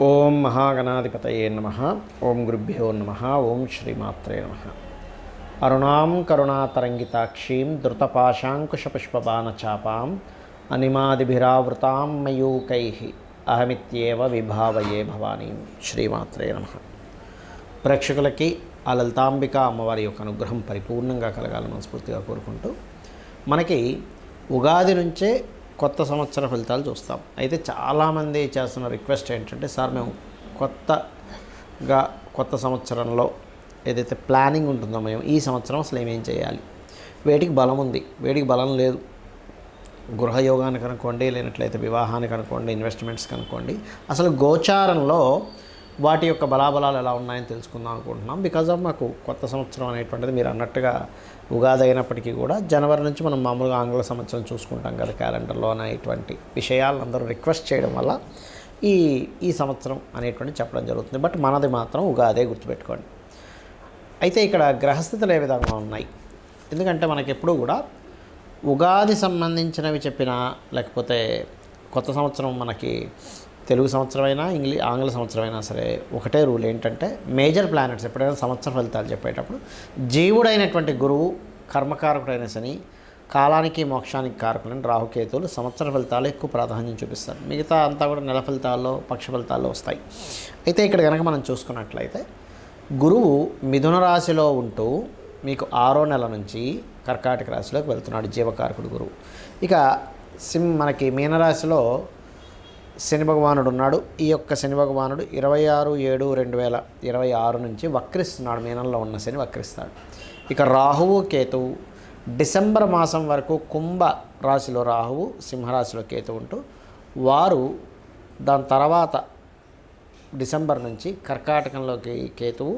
ఓం మహాగణాధిపతయే నమః. ఓం గురుభ్యో నమః. ఓం శ్రీమాత్రే నమః. అరుణాం కరుణాతరంగితాక్షీం ధృతపాశాంకుశపుష్పబాణచాపాం అనిమాదిభిరావృతాం మయూకైః అహమిత్యేవ విభావయే భవానీం. శ్రీమాత్రే నమః. ప్రేక్షకులకి ఆ లలితాంబిక అమ్మవారి యొక్క అనుగ్రహం పరిపూర్ణంగా కలగాలని మనస్ఫూర్తిగా కోరుకుంటూ, మనకి ఉగాది నుంచే కొత్త సంవత్సర ఫలితాలు చూస్తాం. అయితే చాలామంది చేస్తున్న రిక్వెస్ట్ ఏంటంటే, సార్ మేము కొత్త సంవత్సరంలో ఏదైతే ప్లానింగ్ ఉంటుందో మేము ఈ సంవత్సరం అసలు ఏమేం చేయాలి, వేటికి బలం ఉంది, వేటికి బలం లేదు, గృహయోగానికి అనుకోండి, లేనట్లయితే వివాహానికి అనుకోండి, ఇన్వెస్ట్మెంట్స్కి అనుకోండి, అసలు గోచారంలో వాటి యొక్క బలాబలాలు ఎలా ఉన్నాయని తెలుసుకుందాం అనుకుంటున్నాం. బికాజ్ ఆఫ్ మాకు కొత్త సంవత్సరం అనేటువంటిది మీరు అన్నట్టుగా ఉగాది అయినప్పటికీ కూడా జనవరి నుంచి మనం మామూలుగా ఆంగ్ల సంవత్సరం చూసుకుంటాం కదా క్యాలెండర్లో అనేటువంటి విషయాలు అందరూ రిక్వెస్ట్ చేయడం వల్ల ఈ సంవత్సరం అనేటువంటి చెప్పడం జరుగుతుంది. బట్ మనది మాత్రం ఉగాదే, గుర్తుపెట్టుకోండి. అయితే ఇక్కడ గ్రహస్థితులు ఏ విధంగా ఉన్నాయి, ఎందుకంటే మనకి ఎప్పుడూ కూడా ఉగాది సంబంధించినవి చెప్పినా, లేకపోతే కొత్త సంవత్సరం మనకి తెలుగు సంవత్సరం అయినా ఆంగ్ల సంవత్సరం అయినా సరే ఒకటే రూల్ ఏంటంటే, మేజర్ ప్లానెట్స్ ఎప్పుడైనా సంవత్సర ఫలితాలు చెప్పేటప్పుడు జీవుడైనటువంటి గురువు, కర్మకారకుడైన శని, కాలానికి మోక్షానికి కారకులైన రాహుకేతువులు సంవత్సర ఫలితాలు ఎక్కువ ప్రాధాన్యం చూపిస్తారు. మిగతా అంతా కూడా నెల ఫలితాల్లో, పక్ష ఫలితాల్లో వస్తాయి. అయితే ఇక్కడ కనుక మనం చూసుకున్నట్లయితే గురువు మిథున రాశిలో ఉంటూ మీకు 6వ నెల నుంచి కర్కాటక రాశిలోకి వెళ్తున్నాడు, జీవకారకుడు గురువు. ఇక మనకి మీనరాశిలో శని భగవానుడు ఉన్నాడు. ఈ యొక్క శని భగవానుడు 26/7/2026 నుంచి వక్రిస్తున్నాడు. మీనంలో ఉన్న శని వక్రిస్తాడు. ఇక రాహువు, కేతువు డిసెంబర్ మాసం వరకు కుంభ రాశిలో రాహువు, సింహరాశిలో కేతువు ఉంటూ, వారు దాని తర్వాత డిసెంబర్ నుంచి కర్కాటకంలోకి కేతువు,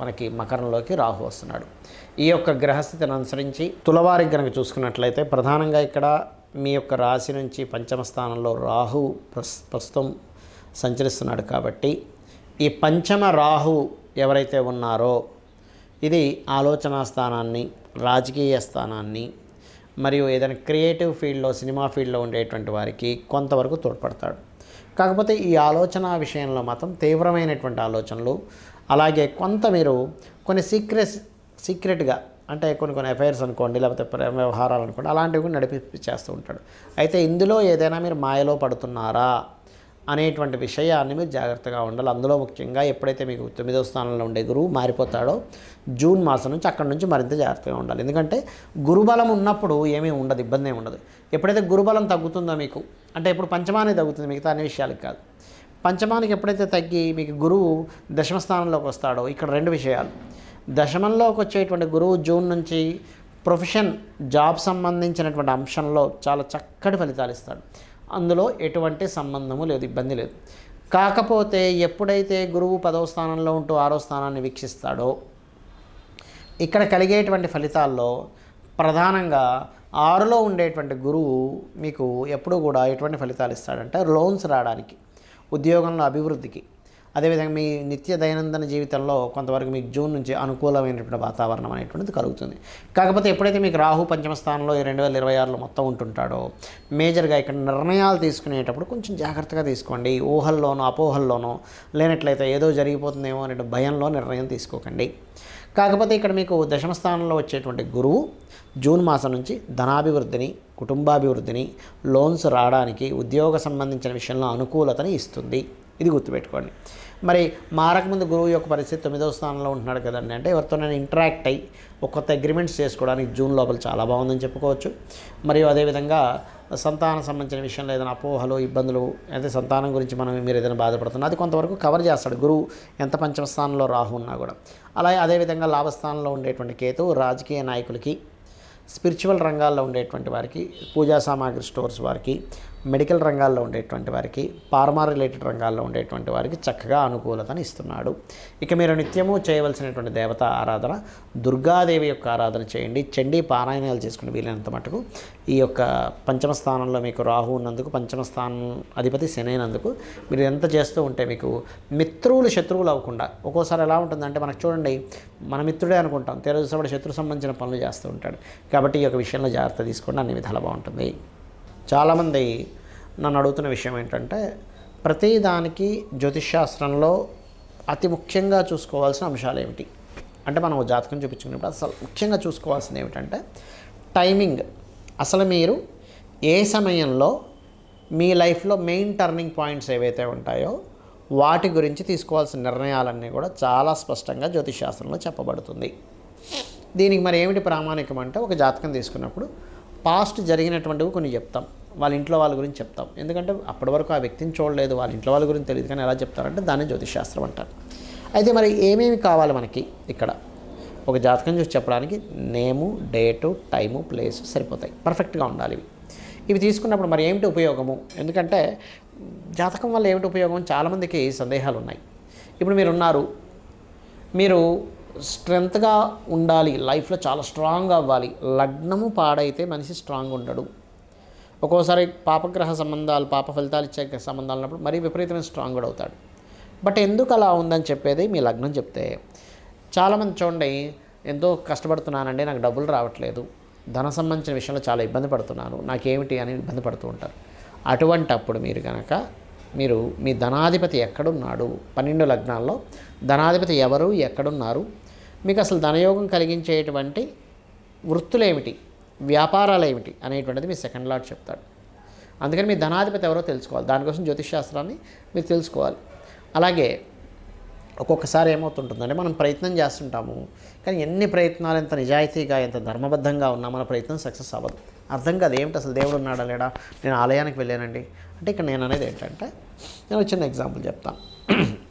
మనకి మకరంలోకి రాహు వస్తున్నాడు. ఈ యొక్క గ్రహస్థితిని అనుసరించి తులవారికి కనుక చూసుకున్నట్లయితే ప్రధానంగా ఇక్కడ మీ యొక్క రాశి నుంచి పంచమ స్థానంలో రాహు ప్రస్తుతం సంచరిస్తున్నాడు. కాబట్టి ఈ పంచమ రాహు ఎవరైతే ఉన్నారో ఇది ఆలోచనా స్థానాన్ని, రాజకీయ స్థానాన్ని, మరియు ఏదైనా క్రియేటివ్ ఫీల్డ్లో, సినిమా ఫీల్డ్లో ఉండేటువంటి వారికి కొంతవరకు తోడ్పడతాడు. కాకపోతే ఈ ఆలోచన విషయంలో మాత్రం తీవ్రమైనటువంటి ఆలోచనలు, అలాగే కొంత మీరు కొన్ని సీక్రెట్గా అంటే కొన్ని అఫైర్స్ అనుకోండి, లేకపోతే ప్రేమ వ్యవహారాలు అనుకోండి, అలాంటివి కూడా చేస్తూ ఉంటాడు. అయితే ఇందులో ఏదైనా మీరు మాయలో పడుతున్నారా అనేటువంటి విషయాన్ని మీరు జాగ్రత్తగా ఉండాలి. అందులో ముఖ్యంగా ఎప్పుడైతే మీకు 9వ స్థానంలో ఉండే గురువు మారిపోతాడో జూన్ మాసం నుంచి అక్కడి నుంచి మరింత జాగ్రత్తగా ఉండాలి. ఎందుకంటే గురుబలం ఉన్నప్పుడు ఏమీ ఉండదు, ఇబ్బంది ఏమి ఉండదు. ఎప్పుడైతే గురుబలం తగ్గుతుందో మీకు, అంటే ఇప్పుడు పంచమానికి తగ్గుతుంది, మిగతా అన్ని విషయాలకు కాదు. పంచమానికి ఎప్పుడైతే తగ్గి మీకు గురువు దశమ స్థానంలోకి వస్తాడో, ఇక్కడ 2 విషయాలు. దశమంలోకి వచ్చేటువంటి గురువు జూన్ నుంచి ప్రొఫెషన్, జాబ్ సంబంధించినటువంటి అంశంలో చాలా చక్కటి ఫలితాలు ఇస్తాడు. అందులో ఎటువంటి సంబంధము లేదు, ఇబ్బంది లేదు. కాకపోతే ఎప్పుడైతే గురువు 10వ స్థానంలో ఉంటూ 6వ స్థానాన్ని వీక్షిస్తాడో, ఇక్కడ కలిగేటువంటి ఫలితాల్లో ప్రధానంగా 6లో ఉండేటువంటి గురువు మీకు ఎప్పుడు కూడా ఎటువంటి ఫలితాలు ఇస్తాడంటే, లోన్స్ రావడానికి, ఉద్యోగంలో అభివృద్ధికి, అదేవిధంగా మీ నిత్య దైనందిన జీవితంలో కొంతవరకు మీకు జూన్ నుంచి అనుకూలమైనటువంటి వాతావరణం అనేటువంటిది కలుగుతుంది. కాకపోతే ఎప్పుడైతే మీకు రాహు పంచమ స్థానంలో 2026లో మొత్తం ఉంటుంటాడో, మేజర్గా ఇక్కడ నిర్ణయాలు తీసుకునేటప్పుడు కొంచెం జాగ్రత్తగా తీసుకోండి. ఊహల్లోనో అపోహల్లోనో, లేనట్లయితే ఏదో జరిగిపోతుందేమో అనే భయంలో నిర్ణయం తీసుకోకండి. కాకపోతే ఇక్కడ మీకు దశమ స్థానంలో వచ్చేటువంటి గురువు జూన్ మాసం నుంచి ధనాభివృద్ధిని, కుటుంబాభివృద్ధిని, లోన్స్ రావడానికి, ఉద్యోగ సంబంధించిన విషయంలో అనుకూలతని ఇస్తుంది. ఇది గుర్తుపెట్టుకోండి. మరి మారకముందు గురువు యొక్క పరిస్థితి 9వ స్థానంలో ఉంటున్నాడు కదండి, అంటే ఎవరితో నేను ఇంటరాక్ట్ అయ్యి ఒక కొత్త అగ్రిమెంట్స్ చేసుకోవడానికి జూన్ లోపల చాలా బాగుందని చెప్పుకోవచ్చు. మరియు అదేవిధంగా సంతానం సంబంధించిన విషయంలో ఏదైనా అపోహలు, ఇబ్బందులు, అయితే సంతానం గురించి మీరు ఏదైనా బాధపడుతున్నా అది కొంతవరకు కవర్ చేస్తాడు గురువు, ఎంత పంచమ స్థానంలో రాహు ఉన్నా కూడా. అలాగే అదేవిధంగా లాభస్థానంలో ఉండేటువంటి కేతు రాజకీయ నాయకులకి, స్పిరిచువల్ రంగాల్లో ఉండేటువంటి వారికి, పూజా సామాగ్రి స్టోర్స్ వారికి, మెడికల్ రంగాల్లో ఉండేటువంటి వారికి, ఫార్మా రిలేటెడ్ రంగాల్లో ఉండేటువంటి వారికి చక్కగా అనుకూలతను ఇస్తున్నాడు. ఇక మీరు నిత్యము చేయవలసినటువంటి దేవత ఆరాధన, దుర్గాదేవి యొక్క ఆరాధన చేయండి. చండీ పారాయణాలు చేసుకుని వీలైనంత మటుకు ఈ యొక్క పంచమ స్థానంలో మీకు రాహు ఉన్నందుకు, పంచమ స్థానం అధిపతి శని అయినందుకు మీరు ఎంత చేస్తూ ఉంటే మీకు మిత్రులు శత్రువులు అవ్వకుండా, ఒక్కోసారి ఎలా ఉంటుందంటే మనకు చూడండి, మన మిత్రుడే అనుకుంటాం, తెలుసు శత్రు సంబంధించిన పనులు చేస్తూ ఉంటాడు. కాబట్టి ఈ యొక్క విషయంలో జాగ్రత్త తీసుకోండి, అన్ని విధాలు బాగుంటుంది. చాలామంది నన్ను అడుగుతున్న విషయం ఏంటంటే, ప్రతి దానికి జ్యోతిష్శాస్త్రంలో అతి ముఖ్యంగా చూసుకోవాల్సిన అంశాలు ఏమిటి అంటే, మనం జాతకం చూపించుకున్నప్పుడు అసలు ముఖ్యంగా చూసుకోవాల్సింది ఏమిటంటే టైమింగ్. అసలు మీరు ఏ సమయంలో మీ లైఫ్లో మెయిన్ టర్నింగ్ పాయింట్స్ ఏవైతే ఉంటాయో వాటి గురించి తీసుకోవాల్సిన నిర్ణయాలన్నీ కూడా చాలా స్పష్టంగా జ్యోతిష్శాస్త్రంలో చెప్పబడుతుంది. దీనికి మరి ఏమిటి ప్రామాణికం అంటే, ఒక జాతకం తీసుకున్నప్పుడు పాస్ట్ జరిగినటువంటివి కొన్ని చెప్తాం, వాళ్ళ ఇంట్లో వాళ్ళ గురించి చెప్తాం. ఎందుకంటే అప్పటి వరకు ఆ వ్యక్తిని చూడలేదు, వాళ్ళ ఇంట్లో వాళ్ళ గురించి తెలియదు, కానీ ఎలా చెప్తారంటే దాన్ని జ్యోతిష్శాస్త్రం అంటారు. అయితే మరి ఏమేమి కావాలి మనకి ఇక్కడ ఒక జాతకం చూసి చెప్పడానికి? నేము, డేటు, టైము, ప్లేసు సరిపోతాయి, పర్ఫెక్ట్గా ఉండాలి ఇవి తీసుకున్నప్పుడు మరి ఏమిటి ఉపయోగము? ఎందుకంటే జాతకం వల్ల ఏమిటి ఉపయోగం చాలామందికి సందేహాలు ఉన్నాయి. ఇప్పుడు మీరు స్ట్రెంగ్త్గా ఉండాలి, లైఫ్లో చాలా స్ట్రాంగ్ అవ్వాలి. లగ్నము పాడైతే మనిషి స్ట్రాంగ్ ఉండడు. ఒక్కోసారి పాపగ్రహ సంబంధాలు, పాప ఫలితాలు ఇచ్చే సంబంధాలు ఉన్నప్పుడు మరీ విపరీతమైన స్ట్రాంగ్ కూడా అవుతాడు. బట్ ఎందుకు అలా ఉందని చెప్పేది మీ లగ్నం చెప్తే. చాలామంది చూడండి, ఎంతో కష్టపడుతున్నానండి, నాకు డబ్బులు రావట్లేదు, ధన సంబంధించిన విషయంలో చాలా ఇబ్బంది పడుతున్నాను, నాకేమిటి అని ఇబ్బంది పడుతూ ఉంటారు. అటువంటి అప్పుడు మీరు మీ ధనాధిపతి ఎక్కడున్నాడు, 12 లగ్నాల్లో ధనాధిపతి ఎవరు, ఎక్కడున్నారు, మీకు అసలు ధనయోగం కలిగించేటువంటి వృత్తులేమిటి, వ్యాపారాలు ఏమిటి అనేటువంటిది మీ సెకండ్ లార్డ్ చెప్తాడు. అందుకని మీ ధనాధిపతి ఎవరో తెలుసుకోవాలి. దానికోసం జ్యోతిష్శాస్త్రాన్ని మీరు తెలుసుకోవాలి. అలాగే ఒక్కొక్కసారి ఏమవుతుంటుందంటే, మనం ప్రయత్నం చేస్తుంటాము, కానీ ఎన్ని ప్రయత్నాలు ఎంత నిజాయితీగా ఎంత ధర్మబద్ధంగా ఉన్నా మన ప్రయత్నం సక్సెస్ అవ్వదు. అర్థం కాదు ఏమిటి అసలు దేవుడు ఉన్నాడా లేడా, నేను ఆలయానికి వెళ్ళానండి అంటే. ఇక్కడ నేను అనేది ఏంటంటే, నేను చిన్న ఎగ్జాంపుల్ చెప్తాను.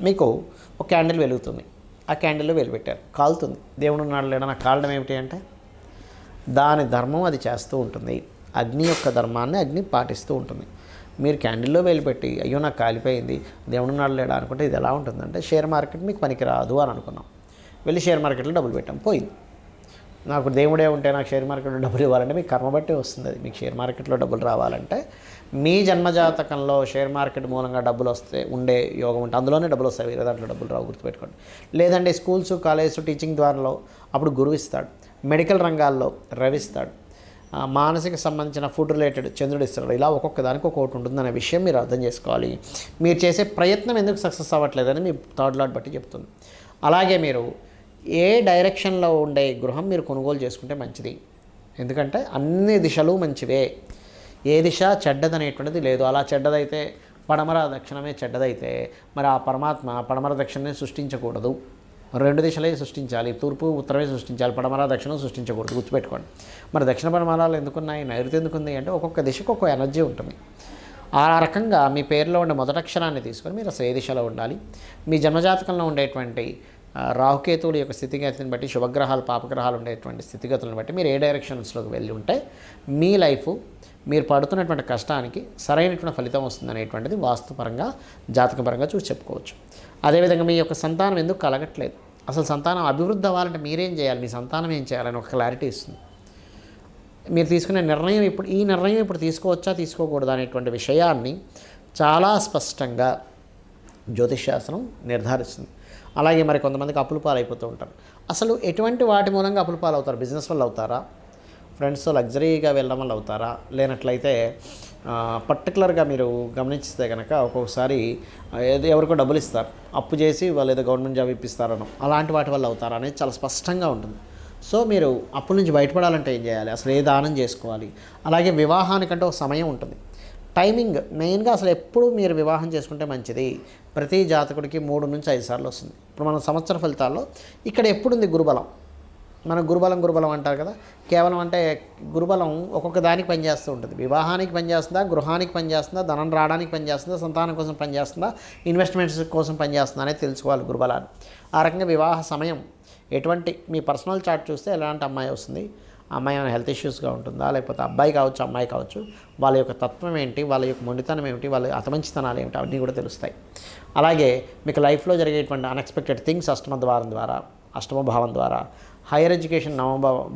మీకు ఒక క్యాండిల్ వెలుగుతుంది, ఆ క్యాండిల్లో వెలుగుపెట్టారు, కాలుతుంది. దేవుడు ఉన్నాడా లేడా నాకు కాలడం ఏమిటి అంటే, దాని ధర్మం అది చేస్తూ ఉంటుంది. అగ్ని యొక్క ధర్మాన్ని అగ్ని పాటిస్తూ ఉంటుంది. మీరు క్యాండిల్లో వెలిపెట్టి అయ్యో నాకు కాలిపోయింది, దేవుడు ఉన్నాడు లేడా అనుకుంటే ఇది ఎలా ఉంటుందంటే, షేర్ మార్కెట్ మీకు పనికి రాదు అని అనుకున్నాం, వెళ్ళి షేర్ మార్కెట్లో డబ్బులు పెట్టాం, పోయింది. నాకు దేవుడే ఉంటే నాకు షేర్ మార్కెట్లో డబ్బులు ఇవ్వాలంటే మీకు కర్మ బట్టి వస్తుంది. అది మీకు షేర్ మార్కెట్లో డబ్బులు రావాలంటే మీ జన్మజాతకంలో షేర్ మార్కెట్ మూలంగా డబ్బులు వస్తే ఉండే యోగం ఉంటే అందులోనే డబ్బులు వస్తాయి, వేరే దాంట్లో డబ్బులు రావు, గుర్తుపెట్టుకోండి. లేదంటే స్కూల్స్, కాలేజ్, టీచింగ్ ద్వారాలో అప్పుడు గురువు ఇస్తాడు, మెడికల్ రంగాల్లో రవి ఇస్తాడు, మానసిక సంబంధించిన ఫుడ్ రిలేటెడ్ చంద్రుడు ఇస్తాడు. ఇలా ఒక్కొక్క దానికి ఒక్కొక్కటి ఉంటుందనే విషయం మీరు అర్థం చేసుకోవాలి. మీరు చేసే ప్రయత్నం ఎందుకు సక్సెస్ అవ్వట్లేదని మీ థర్డ్ లాట్ బట్టి చెప్తుంది. అలాగే మీరు ఏ డైరెక్షన్లో ఉండే గృహం మీరు కొనుగోలు చేసుకుంటే మంచిది. ఎందుకంటే అన్ని దిశలు మంచివే, ఏ దిశ చెడ్డదనేటువంటిది లేదు. అలా చెడ్డదైతే పడమర దక్షిణమే చెడ్డదైతే మరి ఆ పరమాత్మ పడమర దక్షిణమే సృష్టించకూడదు, 2 దిశలే సృష్టించాలి, తూర్పు ఉత్తరమే సృష్టించాలి, పడమర దక్షిణం సృష్టించకూడదు, గుర్తుపెట్టుకోండి. మరి దక్షిణ పడమరాలు ఎందుకున్నాయి, నైరుతి ఎందుకుంది అంటే ఒక్కొక్క దిశకు ఒక్కొక్క ఎనర్జీ ఉంటుంది. ఆ రకంగా మీ పేరులో ఉండే మొదటి అక్షరాన్ని తీసుకొని మీరు అసలు ఏ దిశలో ఉండాలి, మీ జన్మజాతకంలో ఉండేటువంటి రాహుకేతువుల యొక్క స్థితిగతిని బట్టి, శుభగ్రహాలు పాపగ్రహాలు ఉండేటువంటి స్థితిగతులను బట్టి మీరు ఏ డైరెక్షన్స్లోకి వెళ్ళి ఉంటే మీ లైఫ్, మీరు పడుతున్నటువంటి కష్టానికి సరైనటువంటి ఫలితం వస్తుంది అనేటువంటిది వాస్తుపరంగా జాతకపరంగా చూసి చెప్పుకోవచ్చు. అదేవిధంగా మీ యొక్క సంతానం ఎందుకు కలగట్లేదు, అసలు సంతానం అభివృద్ధి అవ్వాలంటే మీరేం చేయాలి, మీ సంతానం ఏం చేయాలని ఒక క్లారిటీ ఇస్తుంది. మీరు తీసుకునే నిర్ణయం ఈ నిర్ణయం ఇప్పుడు తీసుకోవచ్చా తీసుకోకూడదు అనేటువంటి విషయాన్ని చాలా స్పష్టంగా జ్యోతిష్శాస్త్రం నిర్ధారిస్తుంది. అలాగే మరి కొంతమందికి అప్పుల పాలైపోతూ ఉంటారు. అసలు ఎటువంటి వాటి మూలంగా అప్పుల పాలవుతారు? బిజినెస్ వల్ల అవుతారా, ఫ్రెండ్స్తో లగ్జరీగా వెళ్ళడం వల్ల అవుతారా, లేనట్లయితే పర్టికులర్గా మీరు గమనిస్తే కనుక ఒక్కొక్కసారి ఎవరికో డబ్బులు ఇస్తారు, అప్పు చేసి వాళ్ళు ఏదో గవర్నమెంట్ జాబ్ ఇప్పిస్తారనో, అలాంటి వాటి వల్ల అవుతారా అనేది చాలా స్పష్టంగా ఉంటుంది. సో మీరు అప్పుల నుంచి బయటపడాలంటే ఏం చేయాలి, అసలు ఏ దానం చేసుకోవాలి. అలాగే వివాహానికంటే ఒక సమయం ఉంటుంది, టైమింగ్ మెయిన్గా. అసలు ఎప్పుడు మీరు వివాహం చేసుకుంటే మంచిది, ప్రతి జాతకుడికి 3 నుంచి 5 సార్లు వస్తుంది. ఇప్పుడు మన సంవత్సర ఫలితాల్లో ఇక్కడ ఎప్పుడుంది గురుబలం, మనం గురుబలం అంటారు కదా. కేవలం అంటే గురుబలం ఒక్కొక్క దానికి పనిచేస్తూ ఉంటుంది. వివాహానికి పనిచేస్తుందా, గృహానికి పనిచేస్తుందా, ధనం రావడానికి పనిచేస్తుందా, సంతానం కోసం పనిచేస్తుందా, ఇన్వెస్ట్మెంట్స్ కోసం పనిచేస్తుందా అనేది తెలుసుకోవాలి గురుబలాన్ని. ఆ రకంగా వివాహ సమయం ఎటువంటి, మీ పర్సనల్ చార్ట్ చూస్తే ఎలాంటి అమ్మాయి వస్తుంది, అమ్మాయి ఏమైనా హెల్త్ ఇష్యూస్గా ఉంటుందా, లేకపోతే అబ్బాయి కావచ్చు అమ్మాయి కావచ్చు, వాళ్ళ యొక్క తత్వం ఏంటి, వాళ్ళ యొక్క మొండితనం ఏమిటి, వాళ్ళ అతమంచితనాలు ఏమిటి, అవన్నీ కూడా తెలుస్తాయి. అలాగే మీకు లైఫ్లో జరిగేటువంటి అన్ఎక్స్పెక్టెడ్ థింగ్స్ అష్టమ భావం ద్వారా, హైయర్ ఎడ్యుకేషన్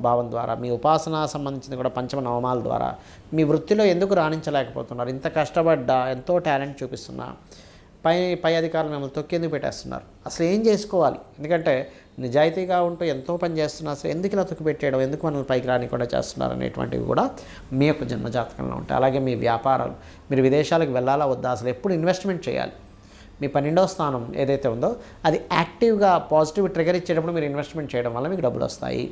భావం ద్వారా, మీ ఉపాసన సంబంధించింది కూడా పంచమ నవమాల ద్వారా మీ వృత్తిలో ఎందుకు రాణించలేకపోతున్నారు, ఇంత కష్టపడ్డా, ఎంతో టాలెంట్ చూపిస్తున్నా పై పై అధికారులు మిమ్మల్ని తొక్కేందుకు పెట్టేస్తున్నారు. అసలు ఏం చేసుకోవాలి? ఎందుకంటే నిజాయితీగా ఉంటూ ఎంతో పని చేస్తున్నారు, అసలు ఎందుకు ఇలా తొక్కి పెట్టేయడం, ఎందుకు మనల్ని పైకి రానికుండా చేస్తున్నారు అనేటువంటివి కూడా మీ యొక్క జన్మజాతకంలో ఉంటాయి. అలాగే మీ వ్యాపారాలు, మీరు విదేశాలకు వెళ్ళాలా వద్దా, అసలు ఎప్పుడు ఇన్వెస్ట్మెంట్ చేయాలి, మీ 12వ స్థానం ఏదైతే ఉందో అది యాక్టివ్గా పాజిటివ్ ట్రిగర్ ఇచ్చేటప్పుడు మీరు ఇన్వెస్ట్మెంట్ చేయడం వల్ల మీకు డబ్బులు వస్తాయి.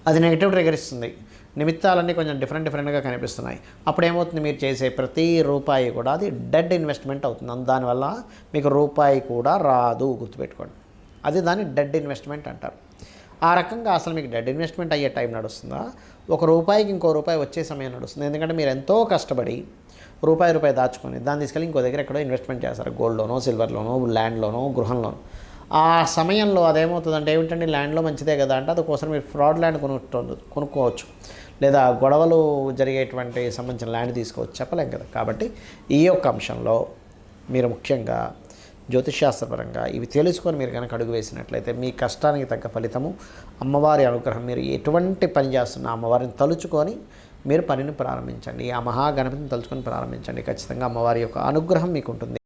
అది నెగిటివ్ ట్రిగర్ ఇస్తుంది, నిమిత్తాలన్నీ కొంచెం డిఫరెంట్గా కనిపిస్తున్నాయి. అప్పుడు ఏమవుతుంది, మీరు చేసే ప్రతి రూపాయి కూడా అది డెడ్ ఇన్వెస్ట్మెంట్ అవుతుంది. దానివల్ల మీకు రూపాయి కూడా రాదు, గుర్తుపెట్టుకోండి. అది దాన్ని డెడ్ ఇన్వెస్ట్మెంట్ అంటారు. ఆ రకంగా అసలు మీకు డెడ్ ఇన్వెస్ట్మెంట్ అయ్యే టైం నడుస్తుందా, ఒక రూపాయికి ఇంకో రూపాయి వచ్చే సమయం నడుస్తుంది. ఎందుకంటే మీరు ఎంతో కష్టపడి రూపాయి దాచుకొని దాన్ని తీసుకెళ్ళి ఇంకో దగ్గర ఎక్కడో ఇన్వెస్ట్మెంట్ చేస్తారు, గోల్డ్లోనో, సిల్వర్లోనో, ల్యాండ్లోనో, గృహంలోనో. ఆ సమయంలో అదేమవుతుందంటే, ఏమిటండి ల్యాండ్లో మంచిదే కదా అంటే అందుకోసం మీరు ఫ్రాడ్ ల్యాండ్ కొనుక్కోవచ్చు, లేదా గొడవలు జరిగేటువంటి సంబంధించిన ల్యాండ్ తీసుకోవచ్చు, చెప్పలేం కదా. కాబట్టి ఈ యొక్క అంశంలో మీరు ముఖ్యంగా జ్యోతిష్శాస్త్రపరంగా ఇవి తెలుసుకొని మీరు కనుక అడుగు వేసినట్లయితే మీ కష్టానికి తగ్గ ఫలితము, అమ్మవారి అనుగ్రహం, మీరు ఎటువంటి పని చేస్తున్నా అమ్మవారిని తలుచుకొని మీరు పనిని ప్రారంభించండి. ఆ మహాగణపతిని తలుచుకొని ప్రారంభించండి. ఖచ్చితంగా అమ్మవారి యొక్క అనుగ్రహం మీకు ఉంటుంది.